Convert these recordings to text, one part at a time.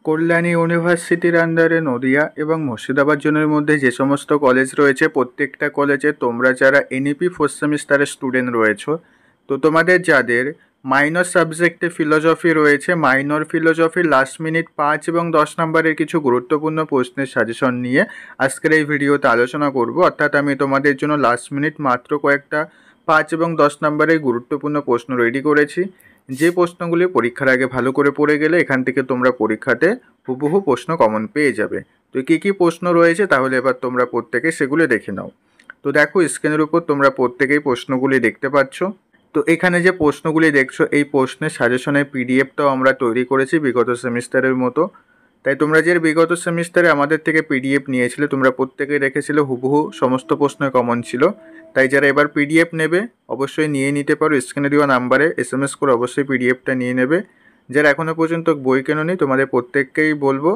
কল্যাণী ইউনিভার্সিটির আন্ডারে নদিয়া এবং মুর্শিদাবাদ জোনের মধ্যে যে সমস্ত কলেজ রয়েছে প্রত্যেকটা কলেজে তোমরা যারা এনইপি ফোর্থ সেমিস্টারের স্টুডেন্ট রয়েছো, তো তোমাদের যাদের মাইনর সাবজেক্টে ফিলোজফি রয়েছে, মাইনর ফিলোজফির লাস্ট মিনিট 5 এবং 10 নম্বরের কিছু গুরুত্বপূর্ণ প্রশ্নের সাজেশন নিয়ে আজকের এই ভিডিওতে আলোচনা করব। অর্থাৎ আমি তোমাদের জন্য লাস্ট মিনিট মাত্র কয়েকটা 5 এবং 10 নম্বরের গুরুত্বপূর্ণ প্রশ্ন রেডি করেছি, যে প্রশ্নগুলি পরীক্ষার আগে ভালো করে পড়ে গেলে এখান থেকে তোমরা পরীক্ষাতে হুবহু প্রশ্ন কমন পেয়ে যাবে। তো কী কী প্রশ্ন রয়েছে তাহলে এবার তোমরা প্রত্যেকে সেগুলো দেখে নাও। তো দেখো স্ক্রিনের উপর তোমরা প্রত্যেকেই প্রশ্নগুলি দেখতে পাচ্ছ। তো এখানে যে প্রশ্নগুলি দেখছো এই প্রশ্নের সাজেশনের পিডিএফটাও আমরা তৈরি করেছি বিগত সেমিস্টারের মতো। তাই তোমরা যে বিগত সেমিস্টারে আমাদের থেকে পিডিএফ নিয়েছিলে তোমরা প্রত্যেকেই রেখেছিলে হুবহু সমস্ত প্রশ্ন কমন ছিল। তাই যারা এবার পিডিএফ নেবে অবশ্যই নিয়ে নিতে পারো, স্ক্রিনে দেওয়া নাম্বারে এসএমএস করে অবশ্যই পিডিএফটা নিয়ে নেবে। যারা এখনও পর্যন্ত বই কেনোনি তোমাদের প্রত্যেককেই বলবো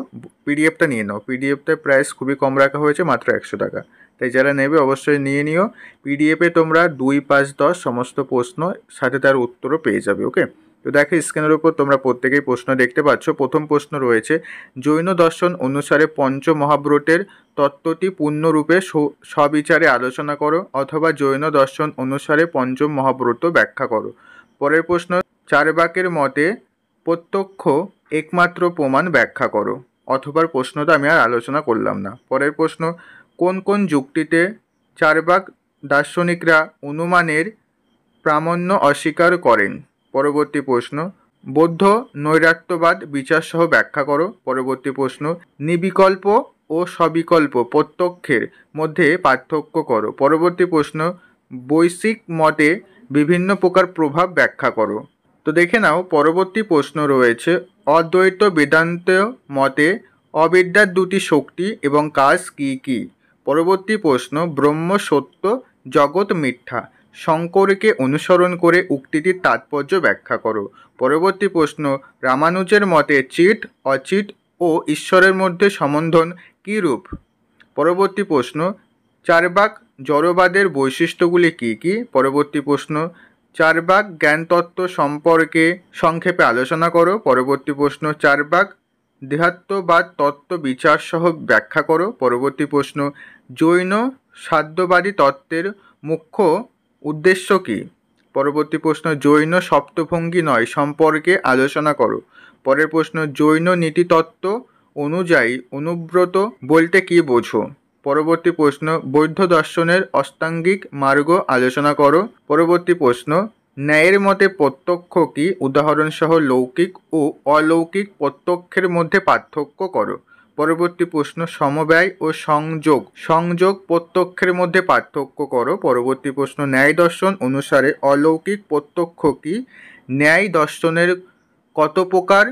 পিডিএফটা নিয়ে নাও। পিডিএফটার প্রাইস খুবই কম রাখা হয়েছে, মাত্র 100 টাকা। তাই যারা নেবে অবশ্যই নিয়ে নিও। পিডিএফে তোমরা 2, 5, 10 সমস্ত প্রশ্ন সাথে তার উত্তরও পেয়ে যাবে। ওকে, তো দেখো স্ক্রিনের উপর তোমরা প্রত্যেকেই প্রশ্ন দেখতে পাচ্ছ। প্রথম প্রশ্ন রয়েছে, জৈন দর্শন অনুসারে পঞ্চ মহাব্রতের তত্ত্বটি পূর্ণরূপে সবিচারে আলোচনা করো, অথবা জৈন দর্শন অনুসারে পঞ্চম মহাব্রত ব্যাখ্যা করো। পরের প্রশ্ন, চার্বাকের মতে প্রত্যক্ষ একমাত্র প্রমাণ ব্যাখ্যা করো। অথবা প্রশ্নটা আমি আর আলোচনা করলাম না। পরের প্রশ্ন, কোন কোন যুক্তিতে চার্বাক দার্শনিকরা অনুমানের প্রামাণ্য অস্বীকার করেন। পরবর্তী প্রশ্ন, বৌদ্ধ নৈরাত্যবাদ বিচারসহ ব্যাখ্যা করো। পরবর্তী প্রশ্ন, নির্বিকল্প ও সবিকল্প প্রত্যক্ষের মধ্যে পার্থক্য করো। পরবর্তী প্রশ্ন, বৈশ্বিক মতে বিভিন্ন প্রকার প্রভাব ব্যাখ্যা করো। তো দেখে নাও পরবর্তী প্রশ্ন রয়েছে, অদ্বৈত বেদান্ত মতে অবিদ্যার দুটি শক্তি এবং কাজ কী কী। পরবর্তী প্রশ্ন, ব্রহ্ম সত্য জগৎ মিথ্যা শঙ্করকে অনুসরণ করে উক্তিটির তাৎপর্য ব্যাখ্যা করো। পরবর্তী প্রশ্ন, রামানুজের মতে চিৎ অচিৎ ও ঈশ্বরের মধ্যে সম্বন্ধন কীরূপ। পরবর্তী প্রশ্ন, চার্বাক জড়বাদের বৈশিষ্ট্যগুলি কী কী। পরবর্তী প্রশ্ন, চার্বাক জ্ঞানতত্ত্ব সম্পর্কে সংক্ষেপে আলোচনা করো। পরবর্তী প্রশ্ন, চার্বাক দেহাত্মবাদ তত্ত্ব বিচারসহ ব্যাখ্যা করো। পরবর্তী প্রশ্ন, জৈন সাধ্যবাদী তত্ত্বের মুখ্য উদ্দেশ্য কী। পরবর্তী প্রশ্ন, জৈন সপ্তভঙ্গি নয় সম্পর্কে আলোচনা করো। পরের প্রশ্ন, জৈন নীতিতত্ত্ব অনুযায়ী অনুব্রত বলতে কী বোঝো। পরবর্তী প্রশ্ন, বৌদ্ধ দর্শনের অষ্টাঙ্গিক মার্গ আলোচনা করো। পরবর্তী প্রশ্ন, ন্যায়ের মতে প্রত্যক্ষ কী, উদাহরণসহ লৌকিক ও অলৌকিক প্রত্যক্ষের মধ্যে পার্থক্য করো। পরবর্তী প্রশ্ন, সমবায় ও সংযোগ প্রত্যক্ষের মধ্যে পার্থক্য করো। পরবর্তী প্রশ্ন, ন্যায় দর্শন অনুসারে অলৌকিক প্রত্যক্ষ কী, ন্যায় দর্শনের কত প্রকার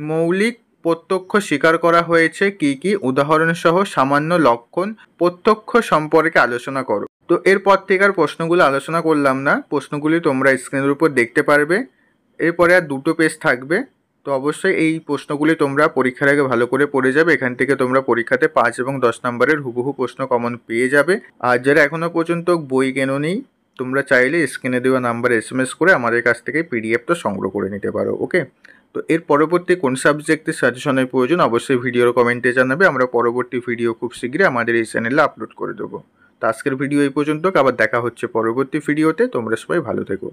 মৌলিক প্রত্যক্ষ স্বীকার করা হয়েছে, কী কী উদাহরণসহ সামান্য লক্ষণ প্রত্যক্ষ সম্পর্কে আলোচনা করো। তো এরপর থেকে আর প্রশ্নগুলো আলোচনা করলাম না, প্রশ্নগুলি তোমরা স্ক্রিনের উপর দেখতে পারবে। এরপরে আর 2টো পেজ থাকবে। তো অবশ্যই এই প্রশ্নগুলি তোমরা পরীক্ষার আগে ভালো করে পড়ে যাবে। এখান থেকে তোমরা পরীক্ষাতে 5 এবং 10 নম্বরের হুবহু প্রশ্ন কমন পেয়ে যাবে। আর যারা এখনও পর্যন্ত বই কেনোনি তোমরা চাইলে স্ক্রিনে দেওয়া নাম্বারে এসএমএস করে আমাদের কাছ থেকে পিডিএফটা সংগ্রহ করে নিতে পারো। ওকে, তো এর পরবর্তী কোন সাবজেক্টের সাজেশনের প্রয়োজন অবশ্যই ভিডিওর কমেন্টে জানাবে। আমরা পরবর্তী ভিডিও খুব শীঘ্রই আমাদের এই চ্যানেলে আপলোড করে দেবো। তো আজকের ভিডিও এই পর্যন্ত, আবার দেখা হচ্ছে পরবর্তী ভিডিওতে। তোমরা সবাই ভালো থেকো।